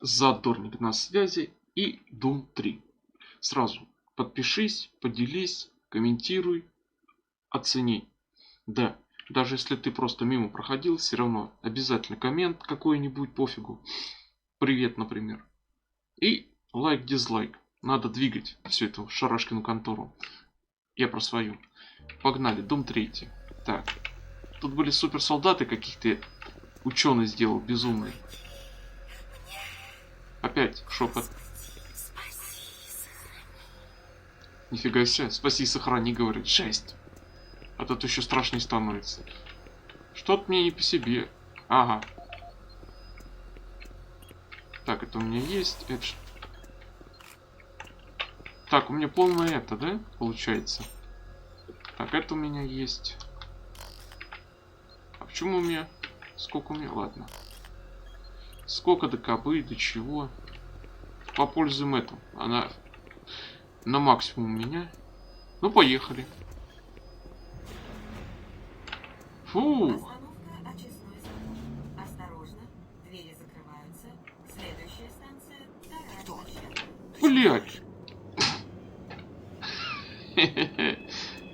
Задорник на связи и Doom 3. Сразу подпишись, поделись, комментируй, оцени. Да, даже если ты просто мимо проходил, все равно обязательно коммент какой-нибудь, пофигу. Привет, например. И лайк-дизлайк. Надо двигать всю эту шарашкину контору. Я про свою. Погнали, Doom 3. Так, тут были суперсолдаты каких-то ученый сделал безумный. Опять шепот. Нифига себе, спаси и сохрани, говорит. 6. А тут еще страшнее становится. Что-то мне не по себе. Ага. Так, это у меня есть. Это... Так, у меня полное это, да? Получается. Так, это у меня есть. А почему у меня... Сколько у меня? Ладно. Сколько до кобы, до чего? Попользуем эту. Она на максимум у меня. Ну, поехали. Фу. Блять.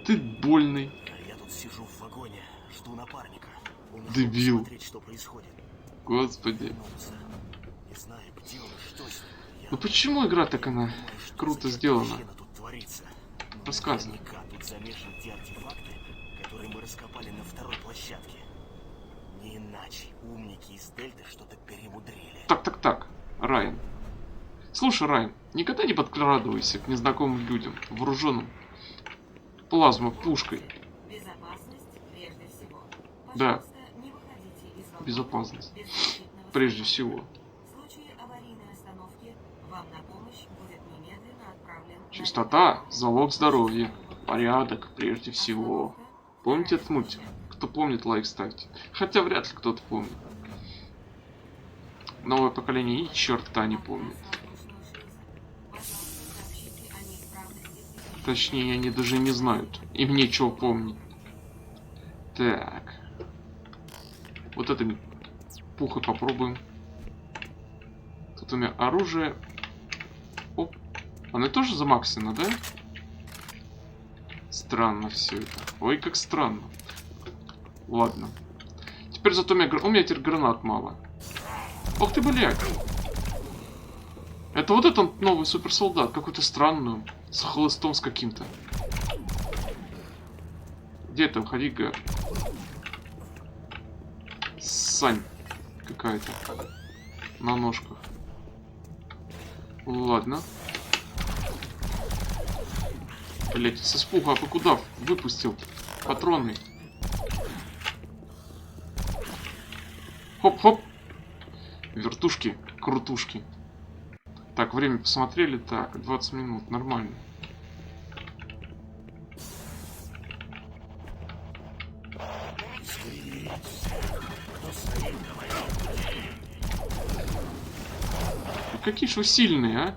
Ты больный. Я тут сижу в вагоне, жду напарника. Дебил. Смотреть, что происходит. Господи. Не знаю, где он, что с ним. Ну почему игра так она круто сделана? Тут творится. Рассказывай. Наверняка тут замешаны те артефакты, которые мы раскопали на второй площадке. Не иначе умники из Дельты что-то перемудрили. Так. Райан. Слушай, Райан, никогда не подкрадывайся к незнакомым людям, вооруженным плазма-пушкой. Безопасность прежде всего. Да. Не выходите из вагона Безопасность. без защитного Прежде снаряда. всего. В случае аварийной остановки вам на помощь будет немедленно отправлен Чистота – залог здоровья. Порядок прежде всего. Помните этот мультик? Кто помнит, лайк ставьте. Хотя вряд ли кто-то помнит. Новое поколение ни черта не помнит. Точнее, они даже не знают. Им нечего помнить. Так. Вот это пухой попробуем. Тут у меня оружие. Оп. Оно тоже замаксено, да? Странно все это. Ой, как странно. Ладно. Теперь зато у меня теперь гранат мало. Ох ты, блядь. Это вот этот новый суперсолдат. Какой-то странный. С хлыстом с каким-то. Где там? Ходи, гад. Сань. Какая-то. На ножках. Ладно. Блять, с испуга, а ты куда выпустил? Патроны. Хоп-хоп. Вертушки, крутушки. Так, время посмотрели. Так, 20 минут, нормально. Ну, какие ж вы сильные, а?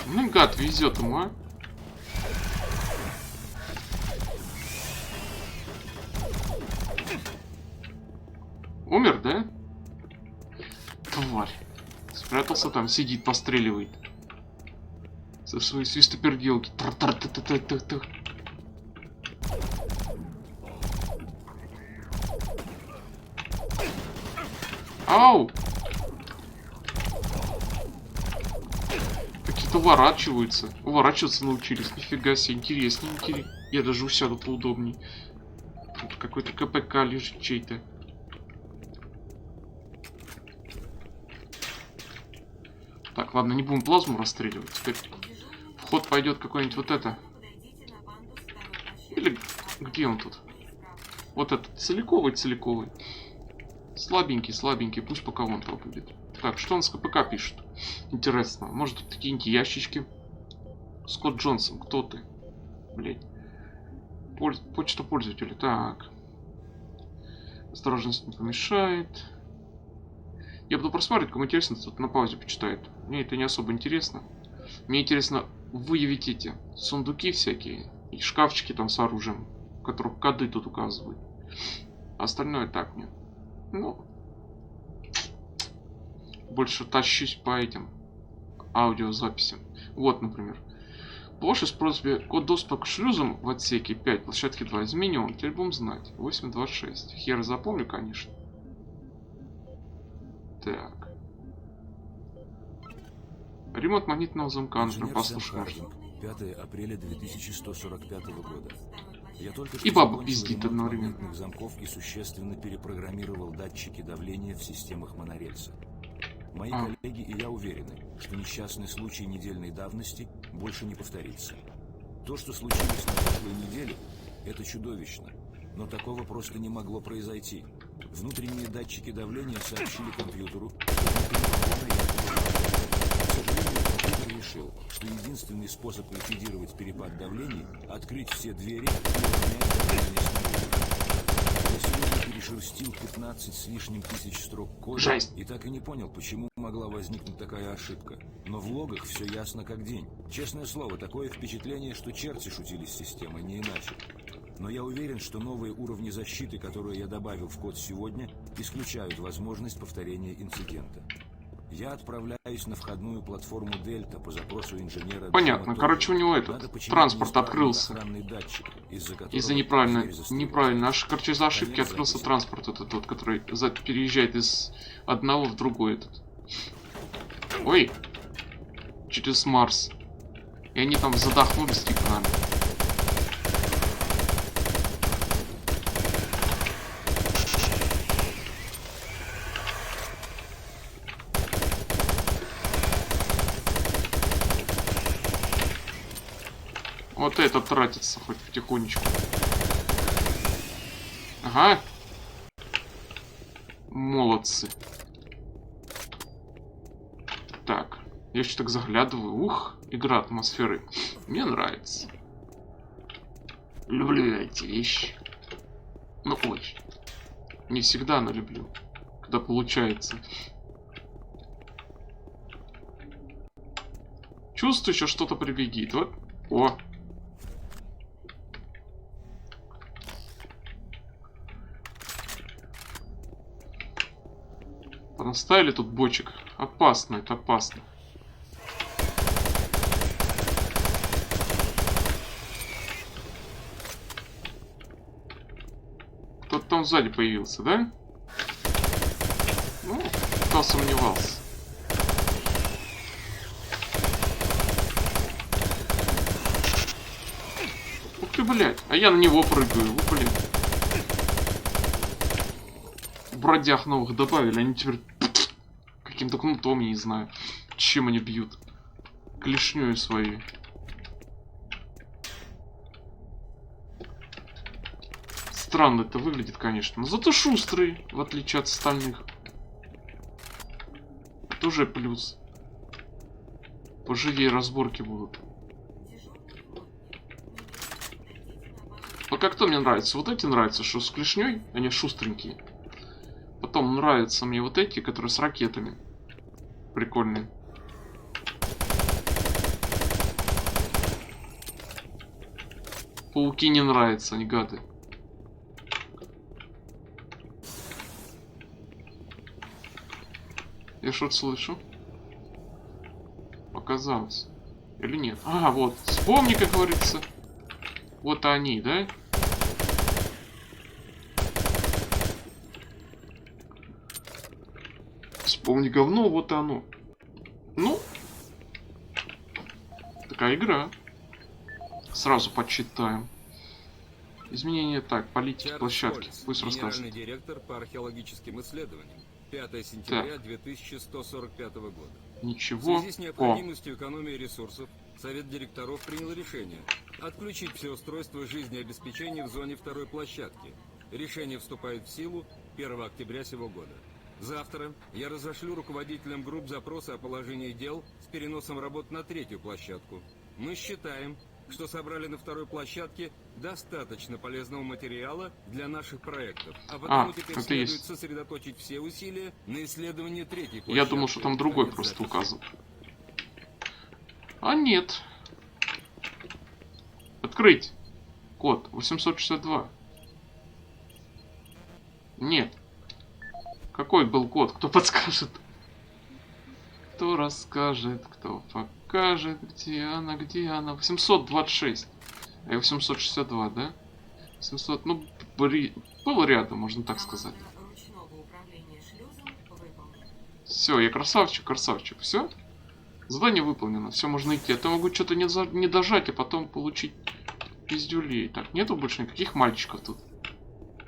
Ну, гад, везет ему, а? Умер, да? Тварь. Спрятался там, сидит, постреливает. Со своей свистоперделки. Тар-тар-та-та-та-та-та. Ау! Какие-то уворачиваются. Уворачиваться научились. Нифига себе, интересненький. Я даже усяду поудобней. Тут какой-то КПК лежит чей-то. Так, ладно, не будем плазму расстреливать. Теперь в ход пойдет какой-нибудь вот это. Или где он тут? Вот этот целиковый. Слабенький, пусть пока он будет. Так, что он с КПК пишет? Интересно, может тут какие-нибудь ящички? Скотт Джонсон, кто ты? Блять. Почта пользователя, так. Осторожность не помешает. Я буду просматривать, кому интересно, тут на паузе почитает. Мне это не особо интересно. Мне интересно выявить эти сундуки всякие и шкафчики там с оружием. который коды тут указывает. Остальное так мне. Ну, больше тащусь по этим аудиозаписям. Вот, например. Площадь используя код доступа к шлюзам в отсеке 5, площадки 2 изменен. Теперь будем знать. 826. Хер запомню, конечно. Так. Ремонт магнитного замка, например, послушать можно. 5 апреля 2145 года. Я только И что баба закончил пиздит ремонт одновременно. магнитных замков и существенно перепрограммировал датчики давления в системах монорельса. Мои коллеги и я уверены, что несчастный случай недельной давности больше не повторится. То, что случилось на прошлой неделе, это чудовищно. Но такого просто не могло произойти. Внутренние датчики давления сообщили компьютеру, что решил, что единственный способ ликвидировать перепад давлений — открыть все двери и уравнять давление снаружи. Я сегодня перешерстил 15 с лишним тысяч строк кода. Жесть. И так и не понял, почему могла возникнуть такая ошибка. Но в логах все ясно как день. Честное слово, такое впечатление, что черти шутили с системой, не иначе. Но я уверен, что новые уровни защиты, которые я добавил в код сегодня, исключают возможность повторения инцидента. Я отправляюсь на входную платформу Дельта по запросу инженера. Понятно. Короче, у него этот транспорт открылся. Из-за неправильно. Короче, из-за ошибки открылся транспорт этот тот, который переезжает из одного в другой этот. Ой. Через Марс. И они там задохнулись, типа, нами. Вот это тратится хоть потихонечку. Ага. Молодцы. Так. Я еще так заглядываю. Ух, игра атмосферы. Мне нравится. Люблю эти вещи. Ну, очень. Не всегда, но люблю. Когда получается. Чувствую, еще что-то прибегит. Вот. О. Понаставили тут бочек. Опасно, это опасно. Кто-то там сзади появился, да? Ну, кто сомневался. Ух ты, блядь. А я на него прыгаю. О, блин. Бродяг новых добавили, они теперь каким-то кнутом, я не знаю, чем они бьют. Клешнёй своей. Странно это выглядит, конечно, но зато шустрый, в отличие от остальных. Это уже плюс. Поживее разборки будут. Пока кто мне нравится? Вот эти нравятся, что с клешней, они шустренькие. Потом нравятся мне вот эти, которые с ракетами. Прикольные. Пауки не нравятся, они гады. Я что-то слышу. Показалось. Или нет? А, вот. Вспомни, как говорится. Вот они, да? Вспомни говно, вот оно. Ну. Такая игра. Сразу почитаем. Изменения так, политики площадки. Пусть рассказывает. Генеральный директор по археологическим исследованиям. 5 сентября 2145 года. Ничего. В связи с необходимостью экономии ресурсов, Совет директоров принял решение отключить все устройства жизнеобеспечения в зоне второй площадки. Решение вступает в силу 1 октября сего года. Завтра я разошлю руководителям групп запросы о положении дел с переносом работ на третью площадку. Мы считаем, что собрали на второй площадке достаточно полезного материала для наших проектов. А потому теперь следует сосредоточить все усилия на исследовании третьей площадки. Я думал, что там другой просто указан. А нет. Открыть. Код 862. Нет. Какой был код? Кто подскажет? Кто расскажет? Кто покажет? Где она? Где она? 826. А 862, да? 700. Ну, было рядом, можно так сказать. Команда ручного управления шлюзом выполнена. Все, я красавчик, красавчик. Все? Задание выполнено. Все, можно идти. А то могу что-то не дожать, а потом получить пиздюлей. Так, нету больше никаких мальчиков тут.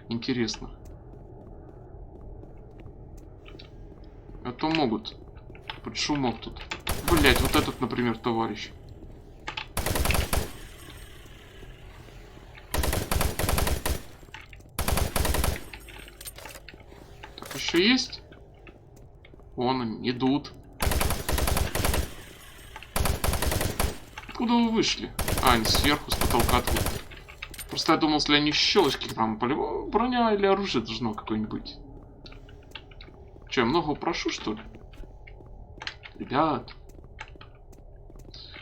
Интересно. А то могут. Под шумок тут. Блять, вот этот, например, товарищ. Так, еще есть? Вон они, идут. Откуда вы вышли? А, они сверху, с потолка тут. Просто я думал, если они щелочки там по-любому броня или оружие должно какое-нибудь. Че, я много прошу, что ли? Ребят.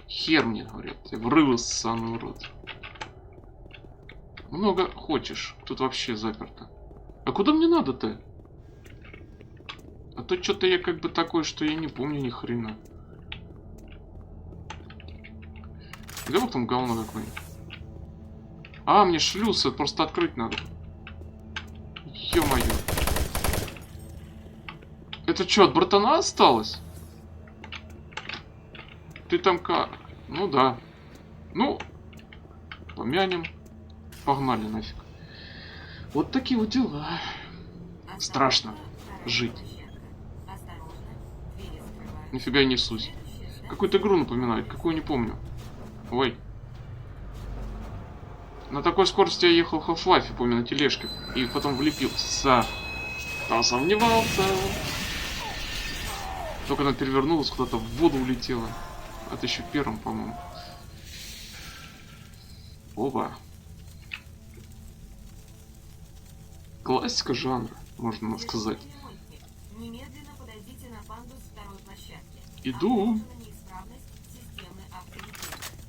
Хер мне, говорят. Я врылась, самый урод. Много хочешь. Тут вообще заперто. А куда мне надо-то? А то что-то я как бы такой, что я не помню ни хрена. Где вот там говно какое-нибудь? А, мне шлюз, это просто открыть надо. Ё-моё. Это что, от братана осталось? Ты там как? Ну да. Ну, помянем. Погнали нафиг. Вот такие вот дела. Страшно жить. Нифига я несусь. Какую-то игру напоминает, какую не помню. Ой. На такой скорости я ехал в Half-Life, помню, на тележке. И потом влепился. Кто сомневался? Только она перевернулась, куда-то в воду улетела. Это еще первым, по-моему. Оба. Классика жанра, можно сказать. Немедленно подойдите на пандус второй площадки. Иду. Обнаружена неисправность системы автоведения.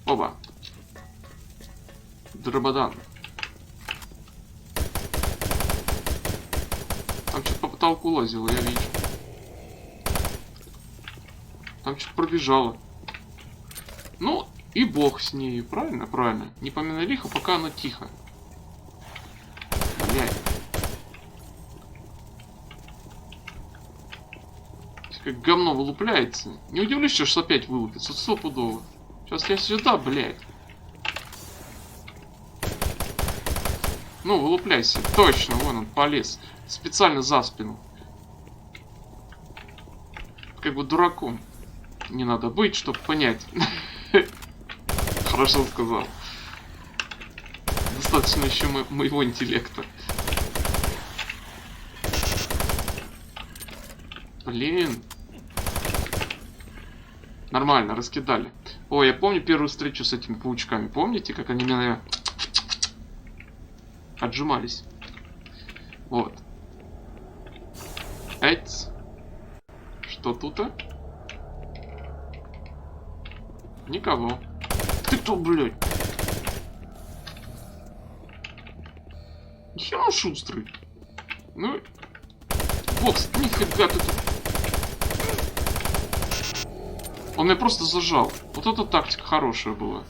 Оба. Дрободан. Там что-то по потолку лазило, я вижу. Там что-то пробежало. Ну, и бог с ней, правильно? Правильно. Не поминай лихо, пока она тихо. Блядь. Как говно вылупляется. Не удивлюсь, что опять вылупится. Стопудово. Сейчас я сюда, блядь. Ну, вылупляйся. Точно, вон он полез. Специально за спину. Как бы дураком не надо быть, чтобы понять. Хорошо сказал. Достаточно еще моего интеллекта. Блин. Нормально, раскидали. Ой, я помню первую встречу с этими паучками. Помните, как они меня отжимались? Вот. Эть. Что тут-то? Никого. Ты кто, блядь? Нихера шустрый. Ну, бокс, нифига ты тут. Он меня просто зажал. Вот эта тактика хорошая была.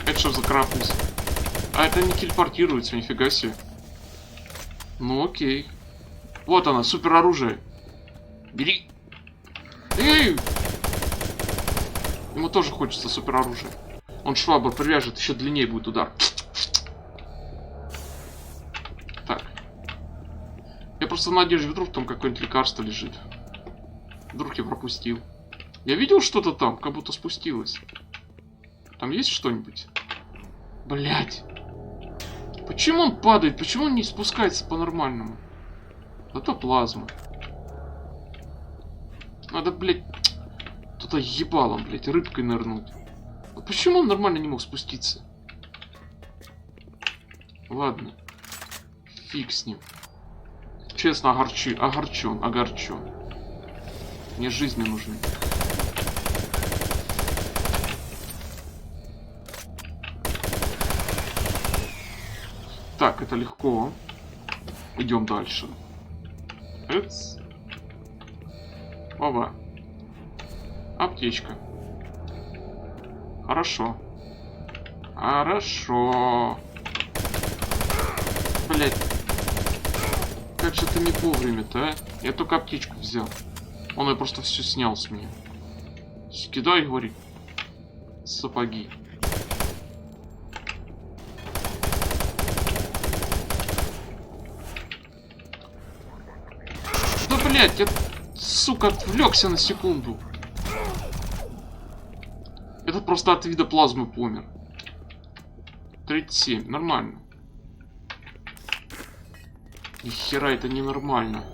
Это что за карапуз? А это не телепортируется, нифига себе. Ну окей. Вот она, супер оружие. Бери. Эй! Ему тоже хочется супер оружие. Он швабр привяжет, еще длиннее будет удар. Так. Я просто в надежде, вдруг там какое-нибудь лекарство лежит. Вдруг я пропустил. Я видел что-то там, как будто спустилось. Там есть что-нибудь? Блять. Почему он падает? Почему он не спускается по-нормальному? Это плазма. Надо, блядь, туда ебалом, блядь, рыбкой нырнуть. А почему он нормально не мог спуститься? Ладно. Фиг с ним. Честно, огорчен. Мне жизни нужны. Так, это легко. Идем дальше. Эц. Ова. Аптечка. Хорошо. Хорошо. Блять. Как же ты не вовремя-то, а? Я только аптечку взял. Он ее просто все снял с меня. Скидай, говорит. Сапоги. Да блять, я, сука, отвлекся на секунду. Этот просто от вида плазмы помер. 37, нормально. Ни хера это ненормально.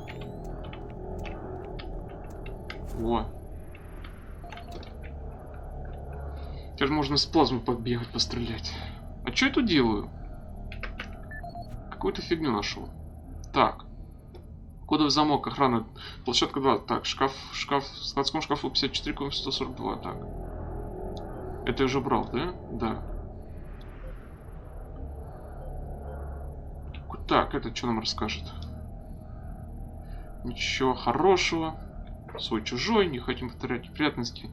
Во. Теперь можно с плазмой подбегать, пострелять. А что я тут делаю? Какую-то фигню нашел. Так. Кодовый замок, охрана. Площадка 2. Так, шкаф. В складском шкафу 54, комната 142. Так. Это я уже брал, да? Да. Так, это что нам расскажет? Ничего хорошего. Свой-чужой, не хотим повторять неприятности.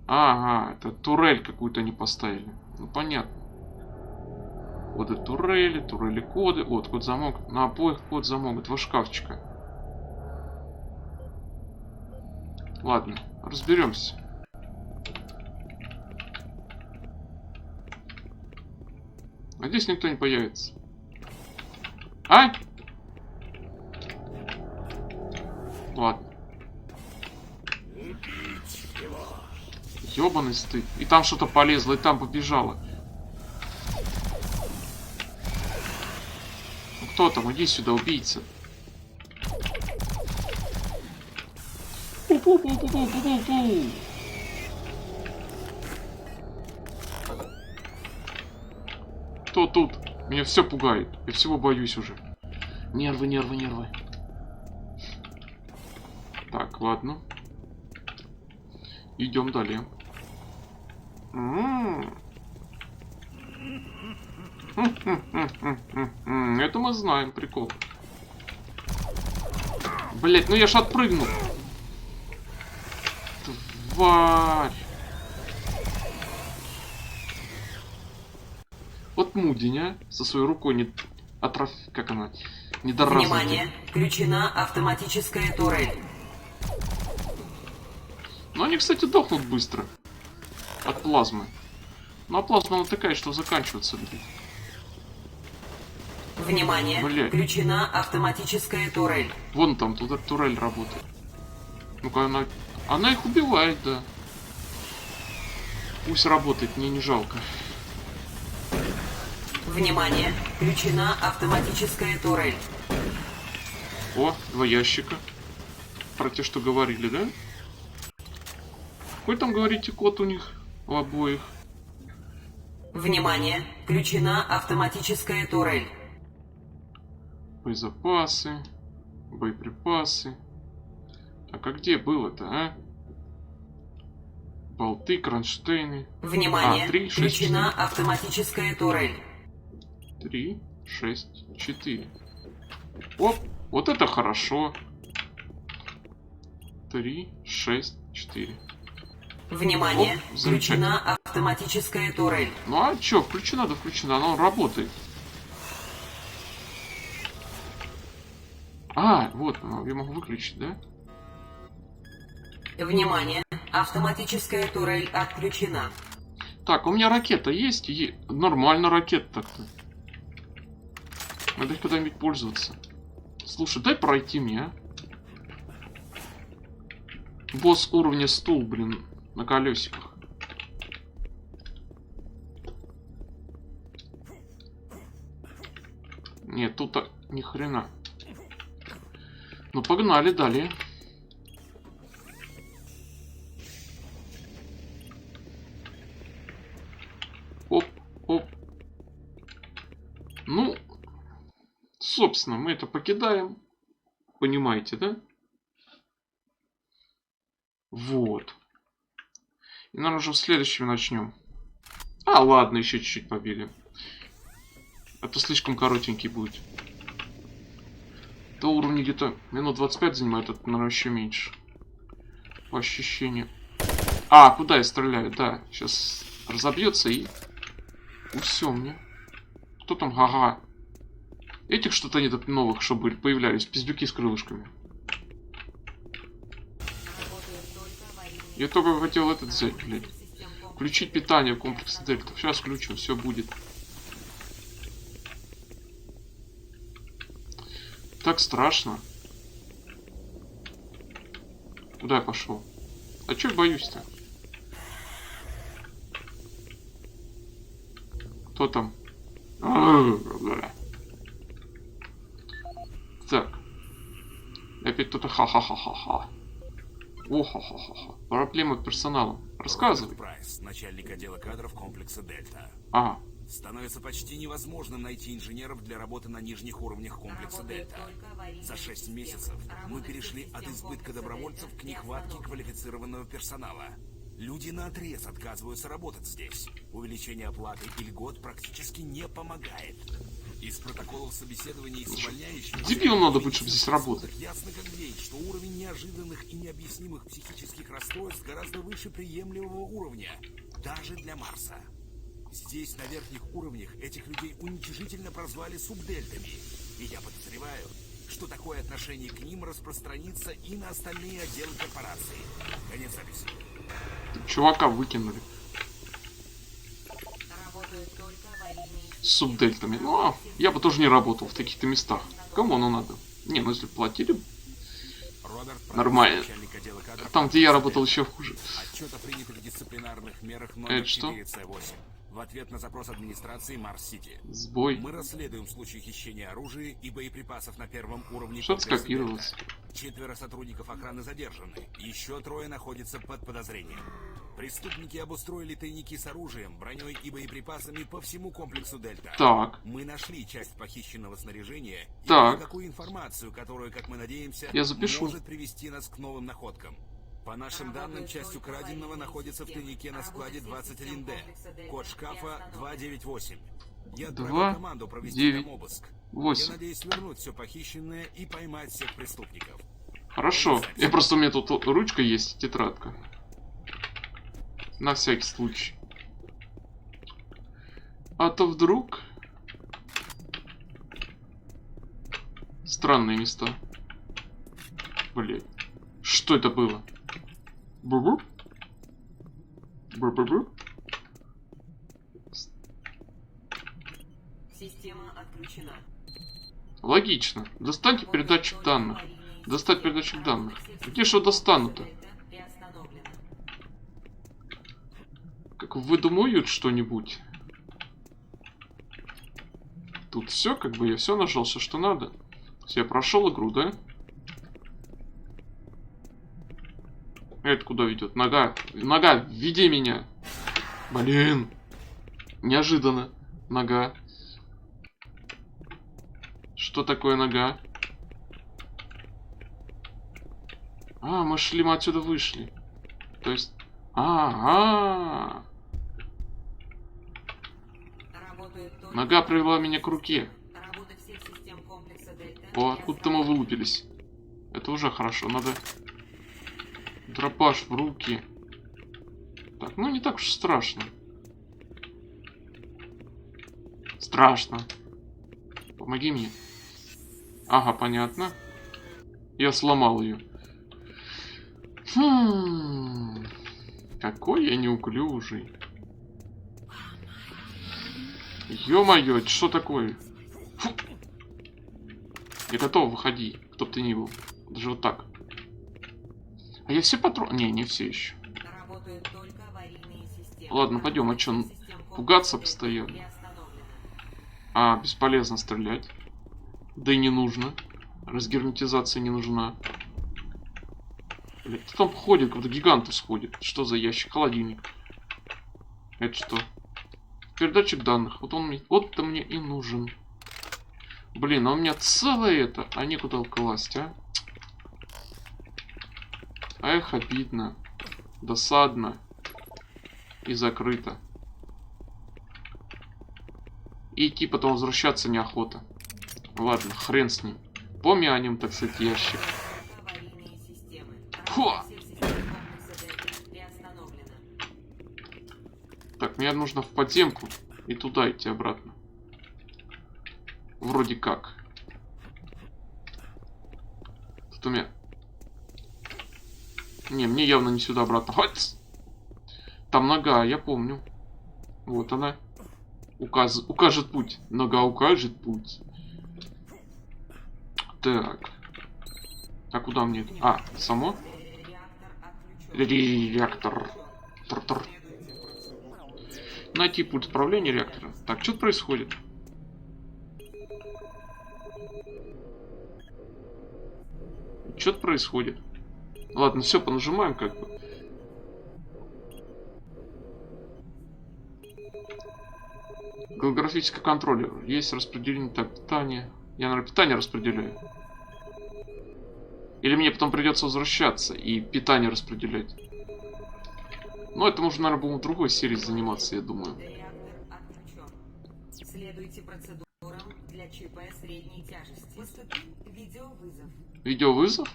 Ага, это турель какую-то они поставили. Ну, понятно. Коды турели коды. Вот, код замок. На обоих код замок. Два шкафчика. Ладно, разберемся. Надеюсь, никто не появится. А? Ладно. Ёбаный стыд. И там что-то полезло, и там побежало. Ну, кто там? Иди сюда, убийца. Пу-пу-пу-пу-пу-пу-пу. Кто тут? Меня все пугает. Я всего боюсь уже. Нервы, нервы, нервы. Так, ладно. Идем далее. Это мы знаем, прикол. Блять, ну я ж отпрыгнул. Тварь. Вот Мудиня со своей рукой не как она? Недоразвитая. Внимание! Включена автоматическая турель. Но они, кстати, дохнут быстро. От плазмы. Ну а плазма она такая, что заканчивается любит. Внимание! Блядь. Включена автоматическая турель. Вон там турель работает. Ну-ка, она их убивает, да. Пусть работает, мне не жалко. Внимание! Включена автоматическая турель. О, 2 ящика. Про те, что говорили, да? Какой там, говорите, код у них? У обоих. Внимание! Включена автоматическая турель. Боезапасы. Боеприпасы. Так, а где было-то, а? Болты, кронштейны. Внимание! 3, 6, Включена 4. автоматическая турель. 3, 6, 4. Оп, вот это хорошо. 3, 6, 4. Внимание! Оп, Включена автоматическая турель. Ну а чё, включена, да включена, она работает. А, вот, я могу выключить, да? Внимание! Автоматическая турель отключена. Так, у меня ракета есть? Нормально ракета так-то. Надо их когда-нибудь пользоваться. Слушай, дай пройти мне, а? Босс уровня стул, блин, на колесиках. Нет, тут ни хрена. Ну, погнали далее. Оп, оп. Ну, собственно, мы это покидаем. Понимаете, да? Вот. И нам уже в следующем начнем. А, ладно, еще чуть-чуть побили. Это слишком коротенький будет. До уровня где-то минут 25 занимает, это, наверное, еще меньше. По ощущению. А, куда я стреляю? Да, сейчас разобьется и... Все мне. Кто там? Ага. Этих что-то нет новых, чтобы появлялись. Пиздюки с крылышками. Я только хотел этот взять, блядь. Включить питание в комплекс Дельта. Сейчас включим, все будет. Так страшно. Куда я пошел? А чё я боюсь-то? Кто там? Так. Опять кто-то ха-ха-ха-ха-ха. О-ха-ха-ха-ха. Проблема с персоналом. Рассказывай. Роберт Прайс, начальник отдела кадров комплекса Дельта. Ага. Становится почти невозможным найти инженеров для работы на нижних уровнях комплекса Дельта. За 6 месяцев мы перешли от избытка добровольцев к нехватке квалифицированного персонала. Люди наотрез отказываются работать здесь. Увеличение оплаты и льгот практически не помогает. Из протоколов собеседований с увольняющими... Дебилом надо быть, чтобы здесь работать. Ясно как день, что уровень неожиданных и необъяснимых психических расстройств гораздо выше приемлемого уровня, даже для Марса. Здесь, на верхних уровнях, этих людей уничижительно прозвали субдельтами. И я подозреваю, что такое отношение к ним распространится и на остальные отделы корпорации. Конец записи. Чувака выкинули. С субдельтами. Ну, а я бы тоже не работал в таких-то местах. Кому оно надо? Не, ну если платили, нормально. А там, где я работал, еще хуже. Отчет о принятых дисциплинарных мерах Это номер что? 4C8. В ответ на запрос администрации Марс-Сити. Сбой. Мы расследуем случай хищения оружия и боеприпасов на первом уровне. Что-то комплекса скопировалось. Дельта. 4 сотрудников охраны задержаны. Еще 3 находятся под подозрением. Преступники обустроили тайники с оружием, броней и боеприпасами по всему комплексу Дельта. Так. Мы нашли часть похищенного снаряжения и Так. такую информацию, которая, как мы надеемся, Я запишу. может привести нас к новым находкам. По нашим данным, часть украденного находится в тайнике на складе 21D. Код шкафа 298. Я отправил команду провести там обыск. 8. Я надеюсь вернуть все похищенное и поймать всех преступников. Хорошо. Я просто, у меня тут ручка есть, тетрадка. На всякий случай. А то вдруг... Странные места. Блять. Что это было? Бу-бу? Бу-бу-бу? Система отключена. Логично. Достаньте передатчик данных. Достать передатчик данных. Где же его достанут-то? Как выдумывают что-нибудь? Тут все, как бы я все нажал, все что надо. Я прошел игру, да? Это куда ведет? Нога. Нога, веди меня. Блин. Неожиданно. Нога. Что такое нога? А, мы отсюда вышли. То есть... Ага. Нога привела меня к руке. О, откуда-то мы вылупились. Это уже хорошо. Надо... Дробаш в руки. Так, ну не так уж страшно. Страшно. Помоги мне. Ага, понятно. Я сломал ее. Какой я неуклюжий. Ё-моё, это что такое? Фу. Я готов, выходи, кто бы ты ни был. Даже вот так. А я все патроны... Не все еще. Ладно, пойдем, а что, пугаться постоянно? А, бесполезно стрелять. Да и не нужно. Разгерметизация не нужна. Блин, кто там ходит, когда гигантус ходит? Что за ящик? Холодильник. Это что? Передатчик данных. Вот он мне... Вот-то мне и нужен. Блин, а у меня целое это. А некуда класть, а? Эх, обидно. Досадно. И закрыто. И идти потом возвращаться неохота. Ладно, хрен с ним. Помянем, так сказать, ящик. Аварийные системы. Фу! Работа всех систем комплекса Дельта приостановлена. Так, мне нужно в подземку и туда идти обратно. Вроде как. Тут у меня... Не, мне явно не сюда обратно. Хоть! Там нога, я помню. Вот она. Укажет путь. Нога укажет путь. Так. А куда мне это? А, само? Реактор. Тр-тр. Найти пульт управления реактора. Так, что происходит? Что-то происходит. Ладно, все, понажимаем как бы. Голографический контроллер. Есть распределение. Так, питание. Я, наверное, питание распределяю. Или мне потом придется возвращаться и питание распределять. Но это можно, наверное, будем в другой серии заниматься, я думаю. Реактор отключен. Следуйте процедурам для ЧП средней тяжести. Поступил видеовызов. Видеовызов?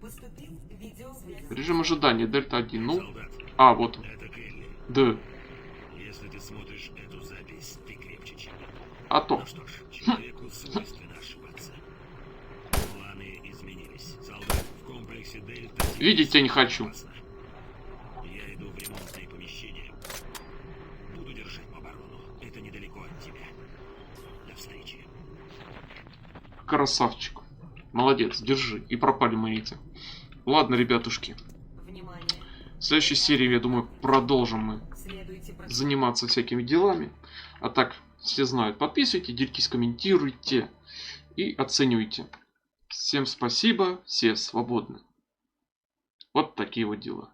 Поступил видеовызов. Режим ожидания. Дельта 1. Ну. А, вот он. Это Келли. Да. Если ты смотришь эту запись, ты крепче, чем я. А то. Ну что ж, человеку свойственно ошибаться. Планы изменились. Солдат в комплексе Дельта... Видеть я не хочу. Опасно. Я иду в ремонтное помещение. Буду держать оборону. Это недалеко от тебя. До встречи. Красавчик. Молодец, держи. И пропали мы эти. Ладно, ребятушки. Внимание. В следующей серии, я думаю, продолжим мы Следуйте процедурам. заниматься всякими делами. А так, все знают. Подписывайтесь, делитесь, комментируйте и оценивайте. Всем спасибо, все свободны. Вот такие вот дела.